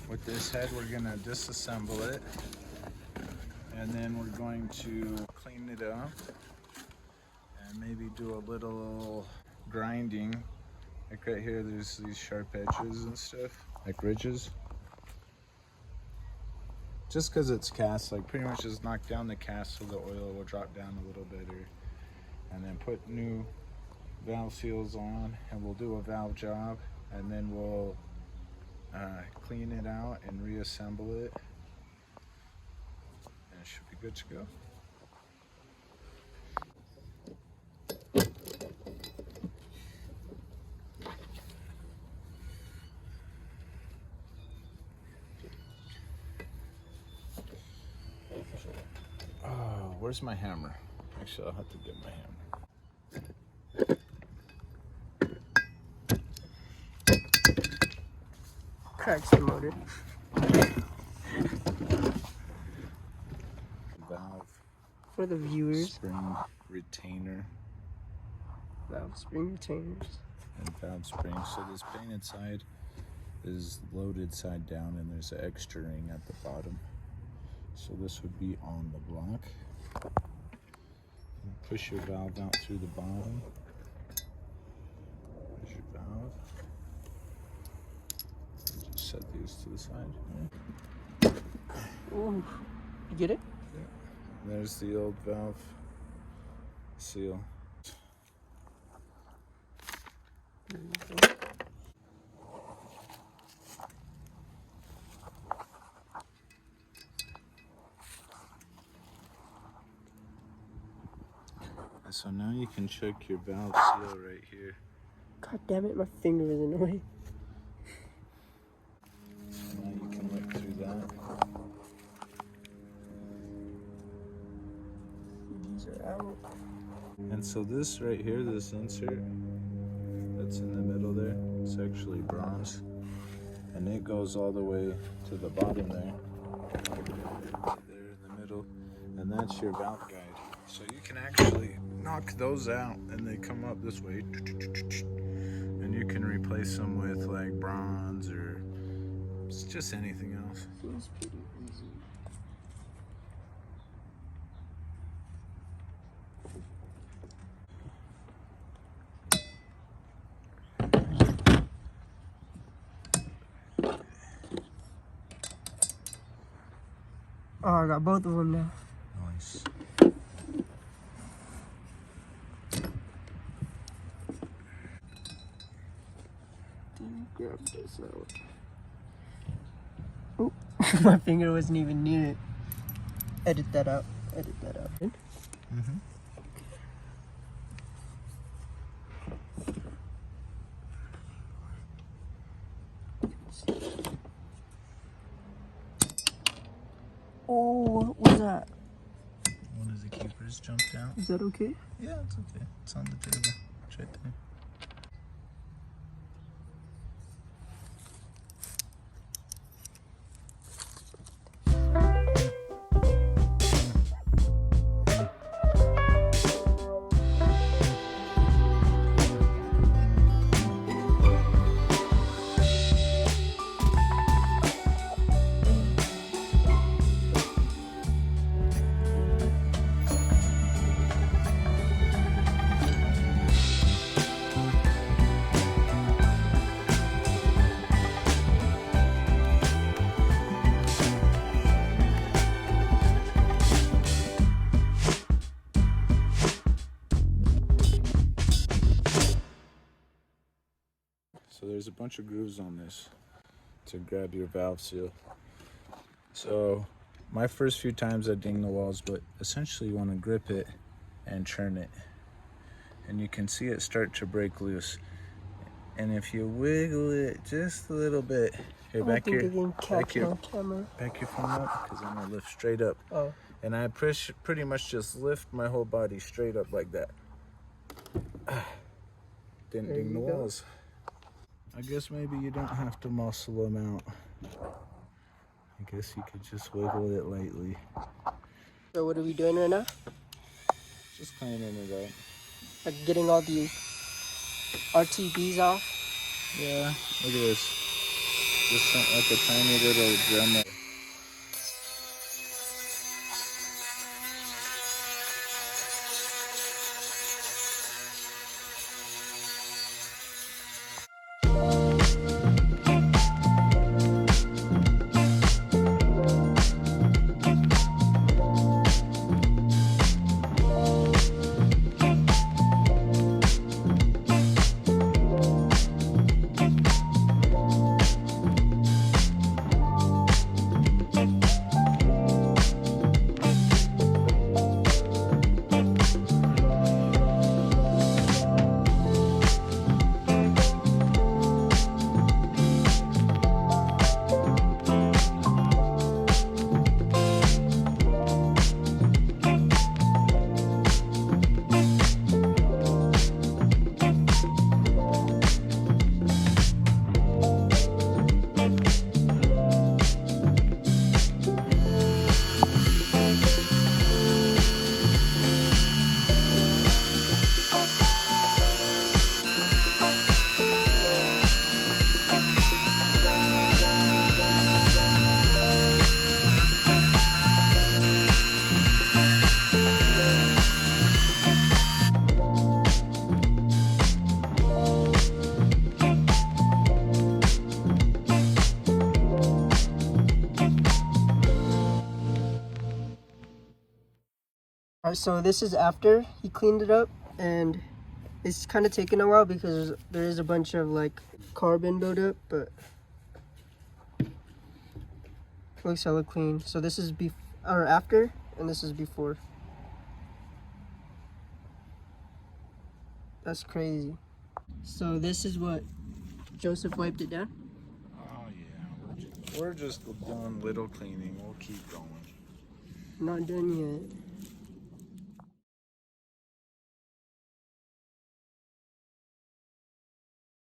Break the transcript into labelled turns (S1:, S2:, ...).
S1: With this head, we're gonna disassemble it, and then we're going to clean it up and maybe do a little grinding. Like right here, there's these sharp edges and stuff, like ridges. Just because it's cast, like pretty much just knock down the cast so the oil will drop down a little better. And then put new valve seals on, and we'll do a valve job, and then we'll clean it out and reassemble it, and it should be good to go. Oh, where's my hammer? Actually, I'll have to get my hammer.
S2: Cracks the motor.
S1: Valve.
S2: For the viewers.
S1: Spring retainer.
S2: Valve spring retainers.
S1: And valve springs. So this painted side is loaded side down, and there's an extra ring at the bottom. So this would be on the block. And push your valve out through the bottom. There's your valve. Just set these to the side.
S2: Ooh, you get it?
S1: Yeah. There's the old valve seal.
S2: There you go.
S1: So now you can check your valve seal right here.
S2: God damn it, my finger is in the way.
S1: So now you can look through that.
S2: These are out.
S1: And so this right here, this insert that's in the middle there, it's actually bronze. And it goes all the way to the bottom there. There in the middle. And that's your valve guide. So you can actually knock those out and they come up this way. And you can replace them with like bronze or just anything else.
S2: Seems pretty easy. Oh, I got both of them now.
S1: Nice.
S2: Grab this out. Oh, my finger wasn't even near it. Edit that out. Edit that out.
S1: Mm-hmm.
S2: Oh, what was that?
S1: One of the keepers jumped out.
S2: Is that okay?
S1: Yeah, it's okay. It's on the table. It's right there. So there's a bunch of grooves on this to grab your valve seal. So my first few times I ding the walls, but essentially you want to grip it and churn it. And you can see it start to break loose. And if you wiggle it just a little bit, here, back your phone up, because I'm gonna lift straight up.
S2: Oh.
S1: And I pretty much just lift my whole body straight up like that. Didn't ding the walls. I guess maybe you don't have to muscle them out. I guess you could just wiggle it lightly.
S2: So what are we doing right now?
S1: Just cleaning it up.
S2: Like getting all the RTBs off?
S1: Yeah, look at this. Just like a tiny little Dremel.
S2: Alright, so this is after he cleaned it up, and it's kind of taken a while because there is a bunch of like carbon buildup, but looks hella clean. So this is or after, and this is before. That's crazy. So this is what Joseph wiped it down.
S1: Oh yeah, we're just doing little cleaning. We'll keep going.
S2: Not done yet.